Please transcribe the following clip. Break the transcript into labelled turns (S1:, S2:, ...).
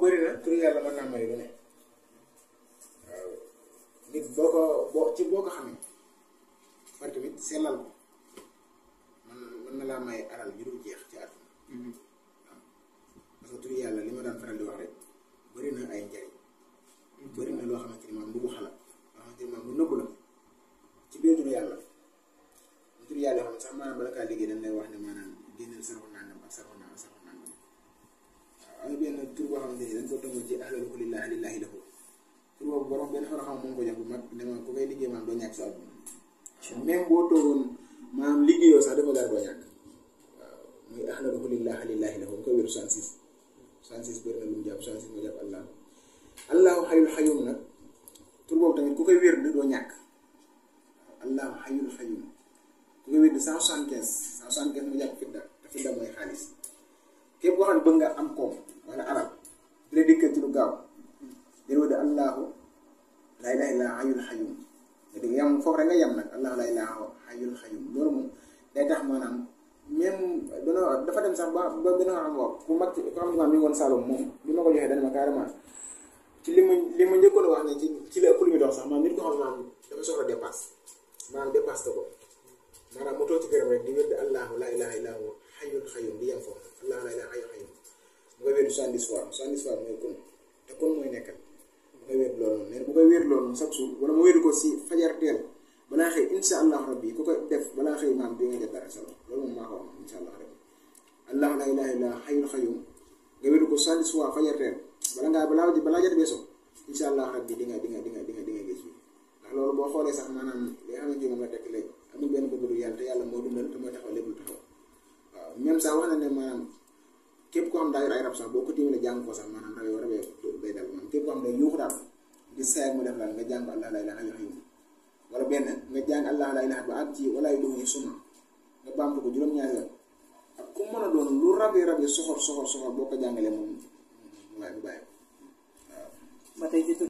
S1: bëri na tur yàlla mën naa may lu ne waaw nit boo ko xamee par tamit sellal ko mën na laa may alal ju dul jeex ci àdduna waaw parce que tur yàlla li ma daan faral di wax rek bëri na ay njariñ bëri na loo xamante ni maam lu xalaat loo xamante ni maam lu nëbb la ci biir tur yàlla tur yàlla yoo xam ne sax maanaam bala kaa liggéey dañ lay wax ne maanaam génneel sarxu nangam ak sarxu nangam waaw am benn tur boo xamante ni dañ ko tëngal ci ahlaluhu lillahi lillahi lahu tur boobu borom benn xam-xam moom ko jox bu mag ne ma ku koy liggéey maanaam doo ñàkk sa àdduna même boo toogoon maanaam liggéeyoo sax dafa daal doo ñàkk waaw muy ahlaluhu lillahi lillahi lahu mu koy wéru 66 66 bëri na lu mu jàpp 66 moo jàpp allahu xayul xayum nag tur boobu tamit ku koy wér doo ñàkk allahu xayul xayum ku koy wér 175 mu jàpp fidda te fidda mooy xaalis képp koo xam ne bëgg nga am koom wala alal di la dikkal ci lu gaaw dina wëdd allahu laa ilaaha illa xayul xayum nga dégg yam foofu rek nga yam nag allahu laa ilaaha xayul xayum loolu moom day tax maanaam même dafa dem sax ba gën a am wax ku mag ko xam ne mi ngi woon Saloum moom bi ma ko joxee dana ma carrément ci li ma njëkkoon a wax ne ci la ëpp lu muy dox sax maanaam nit ko xam maanaam dafa soxla dépasse maanaam dépasse ko maanaam mu toog ci këram rek di wér de allahu laa ilaaha illa huwa xayul xayum di yem foofu allahu laa ilaaha xayul xayum mu koy wér 70 fois mooy kun te kun mooy nekkal mu koy wér loolu noonu nee bu koy wér loolu noonu chaque jour wala mu wér ko si fajar teel balaa xëy insha allahu rabbi ku koy def balaa xëy maam di nga def dara solo loolu moom maa ko wax insha allah rabbi allahu laa ilaaha illa xayul xayum nga wér ko 70 fois fajar teel balaa jot beesoo insha allah rabbi di nga gis bi ndax loolu boo xoolee sax maanaam li nga xamante ni moom la tekk léegi amul benn bëgg lu yàlla te yàlla moo dundal te mooy taxaw lépp lu taxaw waaw même sax wax na ne maanaam képp koo xam daa yor ay rab sax boo ko tiimee jàng ko sax maanaam rabee day dal maanaam képp koo xam day yuuxu daal di saay mu def laal nga jàng allah la ilaha illa wala benn nga jàng allah la ilaha ba àgg ci wala iluhu sunna nga baamtu ko juróom-ñaari yoon ak ku mën a doon lu rabee soxor boo ko jàngalee moom waaye bu bàyyi waaw